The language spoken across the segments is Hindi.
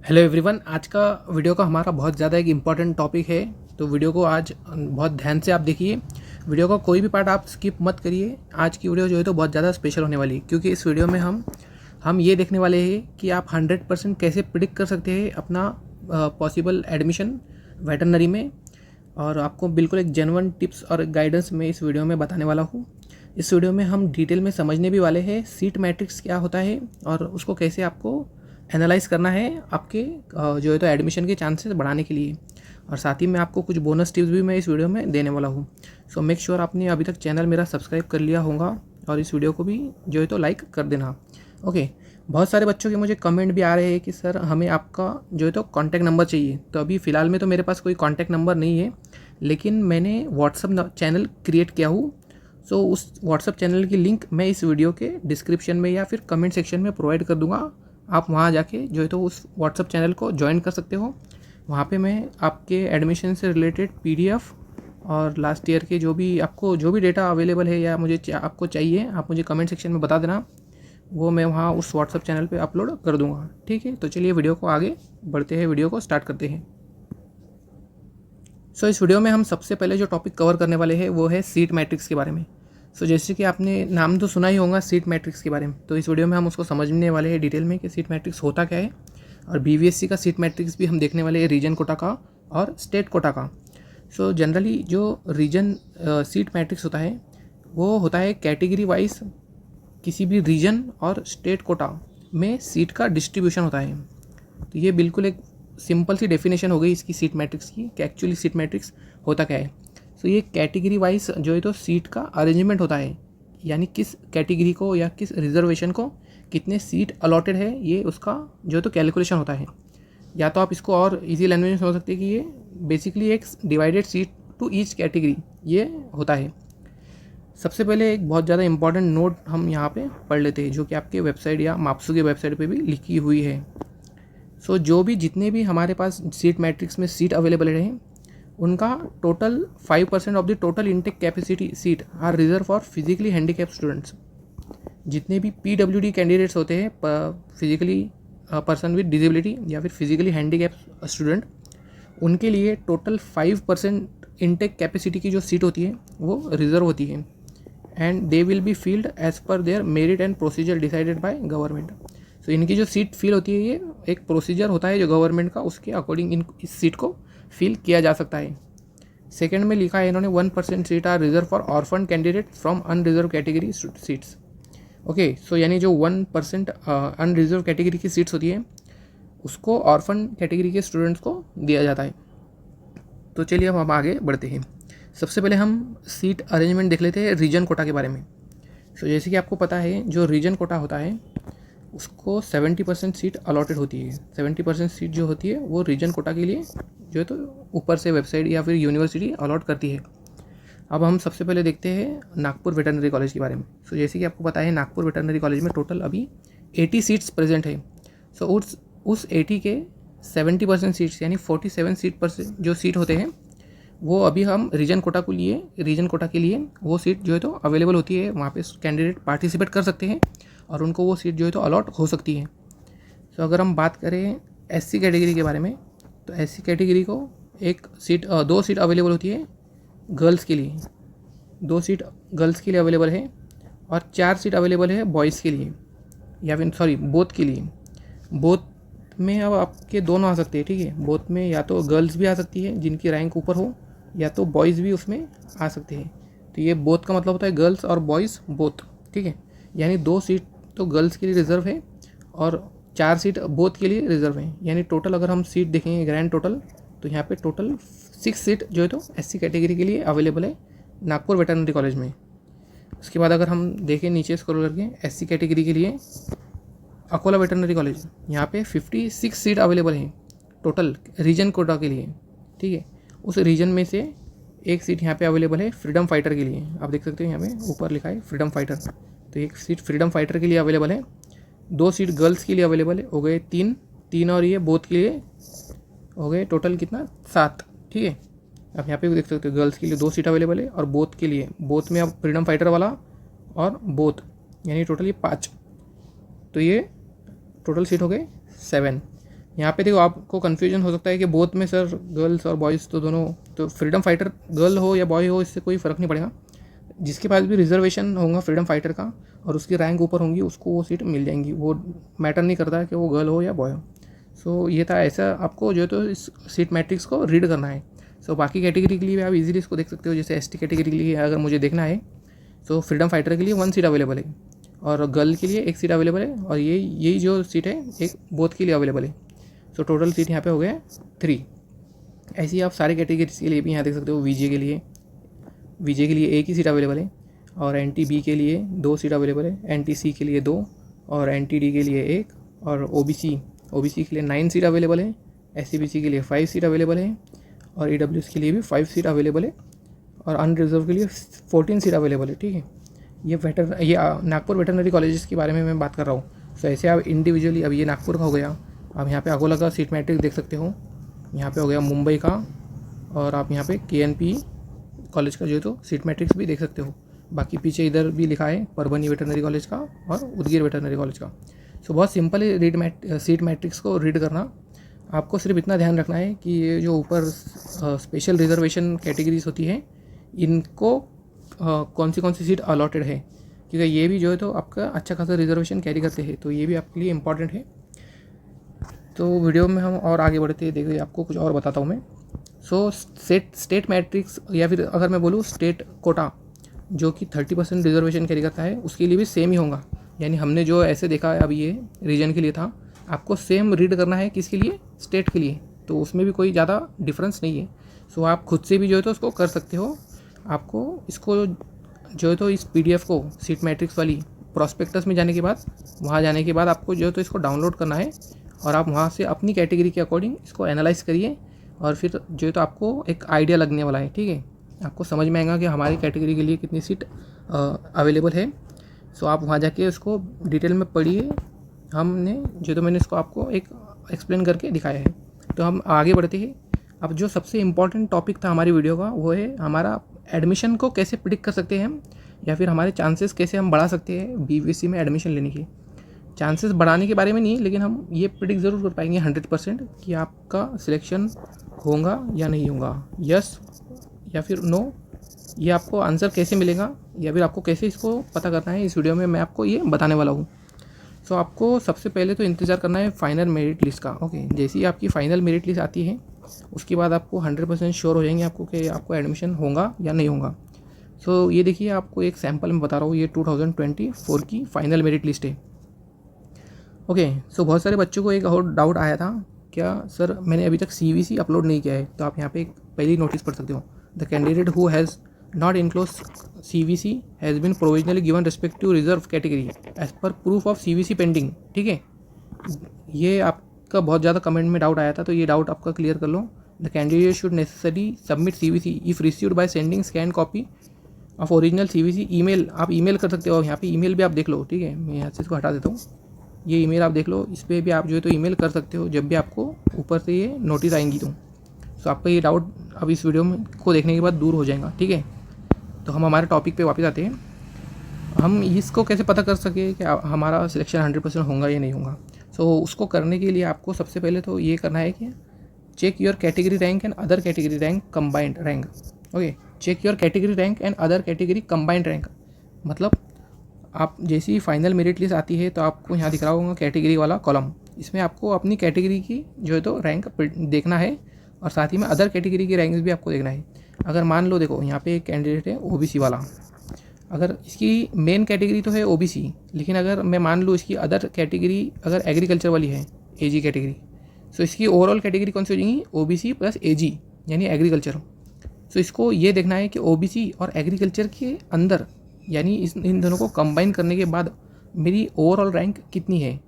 Hello everyone. आज का वीडियो का हमारा बहुत ज़्यादा एक इम्पॉर्टेंट टॉपिक है, तो वीडियो को आज बहुत ध्यान से आप देखिए। वीडियो का कोई भी पार्ट आप स्किप मत करिए। आज की वीडियो जो है तो बहुत ज़्यादा स्पेशल होने वाली है, क्योंकि इस वीडियो में हम ये देखने वाले हैं कि आप 100% कैसे प्रिडिक्ट कर सकते हैं अपना पॉसिबल एडमिशन वेटरनरी में। और आपको बिल्कुल एक जेन्युइन टिप्स और गाइडेंस मैं इस वीडियो में बताने वाला हूँ। इस वीडियो में हम डिटेल में समझने भी वाले हैं सीट मैट्रिक्स क्या होता है और उसको कैसे आपको एनालाइज करना है आपके जो है तो एडमिशन के चांसेस बढ़ाने के लिए। और साथ ही में आपको कुछ बोनस टिप्स भी मैं इस वीडियो में देने वाला हूँ। सो मेक श्योर आपने अभी तक चैनल मेरा सब्सक्राइब कर लिया होगा और इस वीडियो को भी जो है तो लाइक कर देना। ओके। बहुत सारे बच्चों के मुझे कमेंट भी आ रहे हैं कि सर हमें आपका जो है तो कॉन्टैक्ट नंबर चाहिए। तो अभी फ़िलहाल में तो मेरे पास कोई कॉन्टैक्ट नंबर नहीं है, लेकिन मैंने व्हाट्सअप चैनल क्रिएट किया हूँ। सो उस व्हाट्सअप चैनल की लिंक मैं इस वीडियो के डिस्क्रिप्शन में या फिर कमेंट सेक्शन में प्रोवाइड कर दूँगा। आप वहाँ जाके जो है तो उस व्हाट्सअप चैनल को ज्वाइन कर सकते हो। वहाँ पे मैं आपके एडमिशन से रिलेटेड पीडीएफ और लास्ट ईयर के जो भी डेटा अवेलेबल है या आपको चाहिए, आप मुझे कमेंट सेक्शन में बता देना। वो मैं वहाँ उस व्हाट्सअप चैनल पे अपलोड कर दूँगा। ठीक है, तो चलिए वीडियो को आगे बढ़ते हैं, वीडियो को स्टार्ट करते हैं। सो इस वीडियो में हम सबसे पहले जो टॉपिक कवर करने वाले हैं वो है सीट मैट्रिक्स के बारे में। सो जैसे कि आपने नाम तो सुना ही होगा सीट मैट्रिक्स के बारे में, तो इस वीडियो में हम उसको समझने वाले हैं डिटेल में कि सीट मैट्रिक्स होता क्या है। और बीवीएससी का सीट मैट्रिक्स भी हम देखने वाले हैं, रीजन कोटा का और स्टेट कोटा का। सो जनरली जो रीजन सीट मैट्रिक्स होता है वो होता है कैटेगरी वाइज किसी भी रीजन और स्टेट कोटा में सीट का डिस्ट्रीब्यूशन होता है। तो ये बिल्कुल एक सिंपल सी डेफिनेशन हो गई इसकी सीट मैट्रिक्स की कि एक्चुअली सीट मैट्रिक्स होता क्या है। सो ये कैटेगरी वाइज जो है तो सीट का अरेंजमेंट होता है, यानी किस कैटेगरी को या किस रिजर्वेशन को कितने सीट अलॉटेड है, ये उसका जो है तो कैलकुलेशन होता है। या तो आप इसको और इजी लैंग्वेज में समझ सकते हैं कि ये बेसिकली एक divided seat to each category ये होता है। सबसे पहले एक बहुत ज़्यादा इंपॉर्टेंट नोट हम यहाँ पे पढ़ लेते हैं, जो कि आपके वेबसाइट या माप्सू के वेबसाइट पे भी लिखी हुई है। सो जो भी जितने भी हमारे पास सीट मैट्रिक्स में सीट अवेलेबल हैं उनका total 5% of the total intake capacity seat are reserve for physically handicap students. जितने भी पीडब्ल्यूडी कैंडिडेट्स होते हैं, फिजिकली पर्सन विद डिजेबिलिटी या फिर फिजिकली हैंडीकैप स्टूडेंट, उनके लिए टोटल 5% इनटेक कैपेसिटी की जो सीट होती है वो रिजर्व होती है। And they will be filled as per their merit and procedure decided by government. तो इनकी जो सीट फिल होती है ये एक प्रोसीजर होता है जो गवर्नमेंट का, उसके अकॉर्डिंग इस सीट को फिल किया जा सकता है। सेकंड में लिखा है इन्होंने 1% seat are reserve for orphan candidate from unreserve category seats. Okay, so यानी जो 1% अनरिजर्व कैटेगरी की सीट्स होती है उसको ऑर्फन कैटेगरी के स्टूडेंट्स को दिया जाता है। तो चलिए अब हम आगे बढ़ते हैं। सबसे पहले हम सीट अरेंजमेंट देख लेते हैं रीजन कोटा के बारे में। सो जैसे कि आपको पता है जो रीजन कोटा होता है उसको 70% सीट अलॉटेड होती है। 70% सीट जो होती है वो रीजन कोटा के लिए जो है तो ऊपर से वेबसाइट या फिर यूनिवर्सिटी अलॉट करती है। अब हम सबसे पहले देखते हैं नागपुर वेटरनरी कॉलेज के बारे में। सो जैसे कि आपको पता है नागपुर वेटरनरी कॉलेज में टोटल अभी 80 सीट्स प्रेजेंट है। सो उस 80 के 70% सीट्स यानी 47 सीट पर जो सीट होते हैं वो अभी हम रीजन कोटा के लिए वो सीट जो है तो अवेलेबल होती है। वहाँ पे कैंडिडेट पार्टिसिपेट कर सकते हैं और उनको वो सीट जो है तो अलॉट हो सकती है। तो अगर हम बात करें एससी कैटेगरी के बारे में, तो एससी कैटेगरी को दो सीट अवेलेबल होती है गर्ल्स के लिए। 2 सीट गर्ल्स के लिए अवेलेबल है और 4 सीट अवेलेबल है बॉयज़ के लिए, या फिर बोथ के लिए। बोथ में अब आपके दोनों आ सकते हैं। ठीक है, बोथ में या तो गर्ल्स भी आ सकती है जिनकी रैंक ऊपर हो, या तो बॉयज़ भी उसमें आ सकते हैं। तो ये बोथ का मतलब होता है गर्ल्स और बॉयज़ बोथ। ठीक है, यानी 2 सीट तो गर्ल्स के लिए रिजर्व है और 4 सीट बोथ के लिए रिजर्व है। यानी टोटल अगर हम सीट देखेंगे ग्रैंड टोटल, तो यहाँ पे टोटल 6 सीट जो है तो एससी कैटेगरी के लिए अवेलेबल है नागपुर वेटरनरी कॉलेज में। उसके बाद अगर हम देखें नीचे स्क्रॉल करके एससी कैटेगरी के लिए अकोला वेटरनरी कॉलेज, यहाँ पे 56 सीट अवेलेबल हैं टोटल रीजन कोटा के लिए। ठीक है, उस रीजन में से एक सीट यहाँ पे अवेलेबल है फ्रीडम फाइटर के लिए। आप देख सकते हो यहाँ पे ऊपर लिखा है फ्रीडम फाइटर, तो एक सीट फ्रीडम फाइटर के लिए अवेलेबल है। 2 सीट गर्ल्स के लिए अवेलेबल है, हो गए 3 और ये बोथ के लिए हो गए टोटल कितना 7। ठीक है, आप यहाँ पे भी देख सकते हो गर्ल्स के लिए 2 सीट अवेलेबल है और बोथ के लिए, बोथ में अब फ्रीडम फाइटर वाला और बोथ यानी टोटल ये 5। तो ये टोटल सीट हो गए 7। यहाँ पे देखो आपको कन्फ्यूजन हो सकता है कि बोथ में सर गर्ल्स और बॉयज़ तो दोनों, तो फ्रीडम फाइटर गर्ल हो या बॉय हो इससे कोई फ़र्क नहीं पड़ेगा। जिसके पास भी रिजर्वेशन होगा फ्रीडम फाइटर का और उसकी रैंक ऊपर होंगी उसको वो सीट मिल जाएंगी, वो मैटर नहीं करता है कि वो गर्ल हो या बॉय हो। सो ये था, ऐसा आपको जो है तो इस सीट मैट्रिक्स को रीड करना है। सो बाकी कैटेगरी के लिए भी आप इजीली इसको देख सकते हो। जैसे एसटी कैटेगरी के लिए अगर मुझे देखना है तो फ्रीडम फाइटर के लिए 1 सीट अवेलेबल है और गर्ल के लिए 1 सीट अवेलेबल है और यही जो सीट है एक बोथ के लिए अवेलेबल है। सो टोटल सीट यहाँ पे हो गया 3। ऐसे ही आप सारे कैटेगरीज के लिए भी यहाँ देख सकते हो। वीजे के लिए 1 ही सीट अवेलेबल है और NTB के लिए 2 सीट अवेलेबल है, NTC के लिए 2 और NTD के लिए 1 और OBC के लिए 9 सीट अवेलेबल है, SCBC के लिए 5 सीट अवेलेबल है और EWS के लिए भी 5 सीट अवेलेबल है और अनरिजर्व के लिए 14 सीट अवेलेबल है। ठीक है, ये नागपुर वेटरनरी कॉलेजेस के बारे में मैं बात कर रहा हूँ। सो ऐसे आप इंडिविजुअली, अब ये नागपुर का हो गया, आप यहाँ पे अकोला का सीट मैट्रिक्स देख सकते हो, यहाँ पे हो गया मुंबई का और आप यहाँ पे KNP कॉलेज का जो है तो सीट मैट्रिक्स भी देख सकते हो। बाकी पीछे इधर भी लिखा है परभनी वेटरनरी कॉलेज का और उदगीर वेटरनरी कॉलेज का। सो बहुत सिंपल है सीट मैट्रिक्स को रीड करना। आपको सिर्फ इतना ध्यान रखना है कि ये जो ऊपर स्पेशल रिजर्वेशन कैटेगरीज होती हैं इनको कौन सी सीट अलॉटेड है, क्योंकि ये भी जो है तो आपका अच्छा खासा रिजर्वेशन कैरी करते हैं, तो ये भी आपके लिए इम्पॉर्टेंट है। तो वीडियो में हम और आगे बढ़ते हैं, देखिए आपको कुछ और बताता हूँ मैं। सो स्टेट मैट्रिक्स या फिर अगर मैं बोलूँ स्टेट कोटा जो कि 30% रिजर्वेशन कैरी करता है उसके लिए भी सेम ही होगा। यानी हमने जो ऐसे देखा है अभी ये रीजन के लिए था, आपको सेम रीड करना है किसके लिए, स्टेट के लिए, तो उसमें भी कोई ज़्यादा डिफरेंस नहीं है। सो आप खुद से भी जो है तो उसको कर सकते हो। आपको इसको जो है तो इस PDF को सीट मैट्रिक्स वाली प्रॉस्पेक्टस में जाने के बाद, वहाँ जाने के बाद आपको जो है तो इसको डाउनलोड करना है और आप वहाँ से अपनी कैटेगरी के अकॉर्डिंग इसको एनालाइज करिए और फिर जो है तो आपको एक आइडिया लगने वाला है। ठीक है, आपको समझ में आएगा कि हमारी कैटेगरी के लिए कितनी सीट अवेलेबल है। सो आप वहाँ जाके उसको डिटेल में पढ़िए। हमने जो तो मैंने इसको आपको एक एक्सप्लेन करके दिखाया है। तो हम आगे बढ़ते हैं। अब जो सबसे इम्पॉर्टेंट टॉपिक था हमारी वीडियो का वो है हमारा एडमिशन को कैसे प्रिडिक्ट कर सकते हैं हम, या फिर हमारे चांसेस कैसे हम बढ़ा सकते हैं BVC में एडमिशन लेने के। चांसेस बढ़ाने के बारे में नहीं, लेकिन हम ये प्रिडिक्ट ज़रूर कर पाएंगे 100% कि आपका सिलेक्शन होगा या नहीं होगा, यस या फिर नो। ये आपको आंसर कैसे मिलेगा या फिर आपको कैसे इसको पता करना है, इस वीडियो में मैं आपको ये बताने वाला हूँ। सो आपको सबसे पहले तो इंतज़ार करना है फाइनल मेरिट लिस्ट का। ओके, जैसे ही आपकी फाइनल मेरिट लिस्ट आती है उसके बाद आपको 100% श्योर हो जाएंगे आपको कि आपको एडमिशन होगा या नहीं होगा। सो ये देखिए, आपको एक सैम्पल में बता रहा हूँ, ये 2024 की फाइनल मेरिट लिस्ट है। ओके, सो बहुत सारे बच्चों को एक और डाउट आया था, क्या सर मैंने अभी तक CVC अपलोड नहीं किया है। तो आप यहाँ पे एक पहली नोटिस पढ़ सकते हो, the candidate who has not enclose CVC has been provisionally given respective reserve category as per proof of CVC pending. ठीक है, ये आपका बहुत ज़्यादा कमेंट में डाउट आया था, तो ये डाउट आपका क्लियर कर लो। The candidate should necessary submit CVC if received by sending scan copy of original CVC email. आप ईमेल कर सकते हो, यहाँ पे ईमेल भी आप देख लो। ठीक है, मैं यहाँ से इसको हटा देता हूँ, ये ईमेल आप देख लो, इस पर भी आप जो है तो ईमेल कर सकते हो जब भी आपको ऊपर से ये नोटिस आएंगी। तो आपका ये डाउट अब इस वीडियो में को देखने के बाद दूर हो जाएगा। ठीक है, तो हम हमारे टॉपिक पे वापस आते हैं। हम इसको कैसे पता कर सके कि हमारा सिलेक्शन 100% होगा या नहीं होगा। सो उसको करने के लिए आपको सबसे पहले तो ये करना है कि check your category rank and other category rank combined rank. Okay, check your category rank and other category combined rank, मतलब आप जैसी ही फाइनल मेरिट लिस्ट आती है तो आपको यहाँ दिख रहा होगा कैटेगरी वाला कॉलम, इसमें आपको अपनी कैटेगरी की जो है तो रैंक देखना है और साथ ही में अदर कैटेगरी की रैंक्स भी आपको देखना है। अगर मान लो देखो यहाँ पे एक कैंडिडेट है OBC वाला, अगर इसकी मेन कैटेगरी तो है OBC, लेकिन अगर मैं मान लूँ इसकी अदर कैटेगरी अगर एग्रीकल्चर वाली है AG कैटेगरी, तो इसकी ओवरऑल कैटेगरी कौन सी हो जाएगी, OBC प्लस AG यानी एग्रीकल्चर। सो इसको ये देखना है कि OBC और एग्रीकल्चर के अंदर यानी इन दोनों को कंबाइन करने के बाद मेरी ओवरऑल रैंक कितनी है।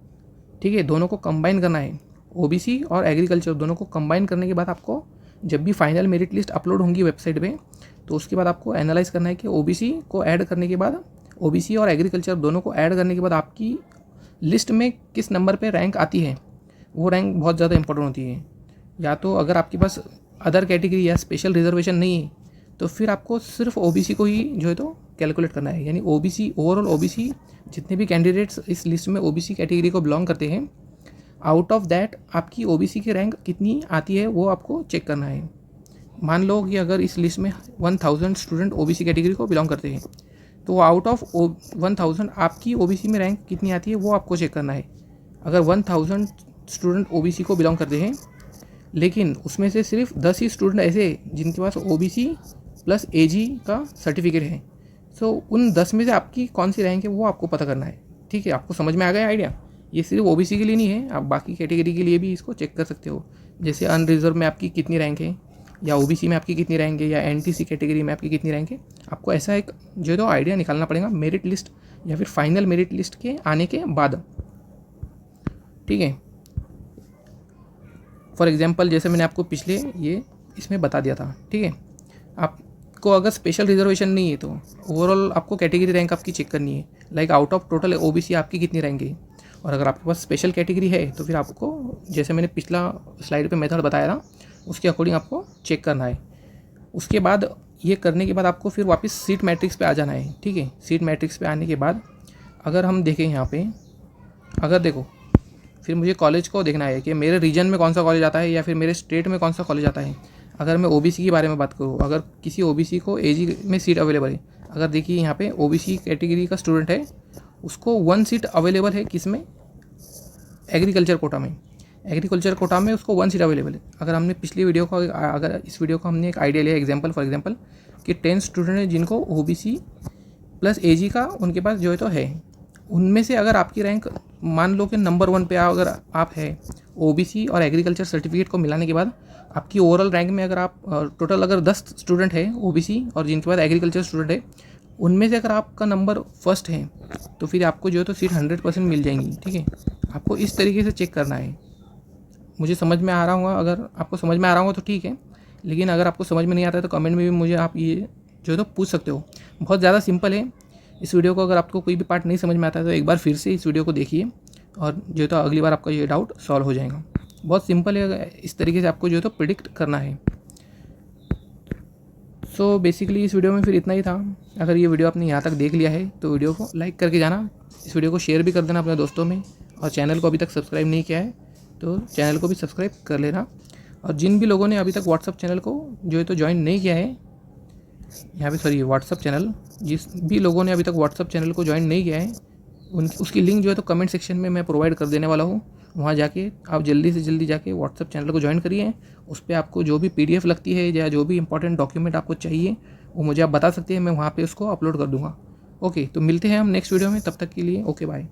ठीक है, दोनों को कंबाइन करना है, OBC और एग्रीकल्चर दोनों को कंबाइन करने के बाद आपको जब भी फाइनल मेरिट लिस्ट अपलोड होंगी वेबसाइट पे, तो उसके बाद आपको एनालाइज करना है कि OBC को ऐड करने के बाद, OBC और एग्रीकल्चर दोनों को ऐड करने के बाद आपकी लिस्ट में किस नंबर पे रैंक आती है। वो रैंक बहुत ज़्यादा इंपॉर्टेंट होती है। या तो अगर आपके पास अदर कैटेगरी या स्पेशल रिजर्वेशन नहीं है तो फिर आपको सिर्फ OBC को ही जो है तो कैलकुलेट करना है। यानी OBC ओवरऑल OBC जितने भी कैंडिडेट्स इस लिस्ट में OBC कैटेगरी को बिलोंग करते हैं आउट ऑफ दैट आपकी ओबीसी की रैंक कितनी आती है वो आपको चेक करना है। मान लो कि अगर इस लिस्ट में 1000 स्टूडेंट ओबीसी कैटेगरी को बिलोंग करते हैं, तो आउट ऑफ 1000 आपकी ओबीसी में रैंक कितनी आती है वो आपको चेक करना है। अगर 1000 स्टूडेंट ओबीसी को बिलोंग करते हैं, लेकिन उसमें से सिर्फ 10 ही स्टूडेंट ऐसे हैं जिनके पास ओबीसी प्लस एजी का सर्टिफिकेट है, सो उन 10 में से आपकी कौन सी रैंक है वो आपको पता करना है। ठीक है, आपको समझ में आ गया आइडिया? ये सिर्फ ओबीसी के लिए नहीं है, आप बाकी कैटेगरी के लिए भी इसको चेक कर सकते हो। जैसे अनरिजर्व में आपकी कितनी रैंक है, या ओबीसी में आपकी कितनी रैंक है, या एनटीसी कैटेगरी में आपकी कितनी रैंक है। आपको ऐसा एक जो है तो आइडिया निकालना पड़ेगा मेरिट लिस्ट या फिर फाइनल मेरिट लिस्ट के आने के बाद। ठीक है, फॉर एग्जांपल जैसे मैंने आपको पिछले ये इसमें बता दिया था। ठीक है, आपको अगर स्पेशल रिजर्वेशन नहीं है तो ओवरऑल आपको कैटेगरी रैंक आपकी चेक करनी है, like out of total OBC आपकी कितनी रैंक है। और अगर आपके पास स्पेशल कैटेगरी है तो फिर आपको जैसे मैंने पिछला स्लाइड पे मेथड बताया था उसके अकॉर्डिंग आपको चेक करना है। उसके बाद ये करने के बाद आपको फिर वापस सीट मैट्रिक्स पे आ जाना है। ठीक है, सीट मैट्रिक्स पे आने के बाद अगर हम देखें यहाँ पे, अगर देखो फिर मुझे कॉलेज को देखना है कि मेरे रीजन में कौन सा कॉलेज आता है या फिर मेरे स्टेट में कौन सा कॉलेज आता है। अगर मैं ओबीसी के बारे में बात करूँ, अगर किसी ओबीसी को एजी में सीट अवेलेबल है, अगर देखिए यहाँ पे ओबीसी कैटेगरी का स्टूडेंट है, उसको 1 सीट अवेलेबल है किस में, एग्रीकल्चर कोटा में। एग्रीकल्चर कोटा में उसको 1 सीट अवेलेबल है। अगर हमने पिछली वीडियो को, अगर इस वीडियो को हमने एक आइडिया लिया एग्जांपल फॉर एग्जांपल कि 10 स्टूडेंट हैं जिनको ओबीसी प्लस एजी का उनके पास जो है तो है, उनमें से अगर आपकी रैंक मान लो कि नंबर 1 पे अगर आप है, ओबीसी और एग्रीकल्चर सर्टिफिकेट को मिलाने के बाद आपकी ओवरऑल रैंक में अगर आप टोटल अगर 10 स्टूडेंट है ओबीसी और जिनके पास एग्रीकल्चर स्टूडेंट है, उनमें से अगर आपका नंबर फर्स्ट है तो फिर आपको जो है तो सीट 100% मिल जाएंगी। ठीक है, आपको इस तरीके से चेक करना है। मुझे समझ में आ रहा होगा, अगर आपको समझ में आ रहा होगा तो ठीक है, लेकिन अगर आपको समझ में नहीं आता है तो कमेंट में भी मुझे आप ये जो है तो पूछ सकते हो। बहुत ज़्यादा सिंपल है। इस वीडियो को अगर आपको कोई भी पार्ट नहीं समझ में आता है तो एक बार फिर से इस वीडियो को देखिए और जो है तो अगली बार आपका ये डाउट सॉल्व हो जाएगा। बहुत सिंपल है, इस तरीके से आपको जो है तो प्रिडिक्ट करना है। सो बेसिकली इस वीडियो में फिर इतना ही था। अगर ये वीडियो आपने यहाँ तक देख लिया है तो वीडियो को लाइक करके जाना, इस वीडियो को शेयर भी कर देना अपने दोस्तों में, और चैनल को अभी तक सब्सक्राइब नहीं किया है तो चैनल को भी सब्सक्राइब कर लेना। और जिन भी लोगों ने अभी तक व्हाट्सअप चैनल को जो है तो ज्वाइन नहीं किया है, यहाँ पे सॉरी व्हाट्सअप चैनल, जिस भी लोगों ने अभी तक व्हाट्सअप चैनल को ज्वाइन नहीं किया है उसकी लिंक जो है तो कमेंट सेक्शन में मैं प्रोवाइड कर देने वाला हूँ। वहाँ जाके आप जल्दी से जल्दी जाके व्हाट्सअप चैनल को ज्वाइन करिए। उस पर आपको जो भी PDF लगती है या जो भी इंपॉर्टेंट डॉक्यूमेंट आपको चाहिए वो मुझे आप बता सकते हैं, मैं वहाँ पे उसको अपलोड कर दूँगा। ओके, तो मिलते हैं हम नेक्स्ट वीडियो में, तब तक के लिए ओके बाय।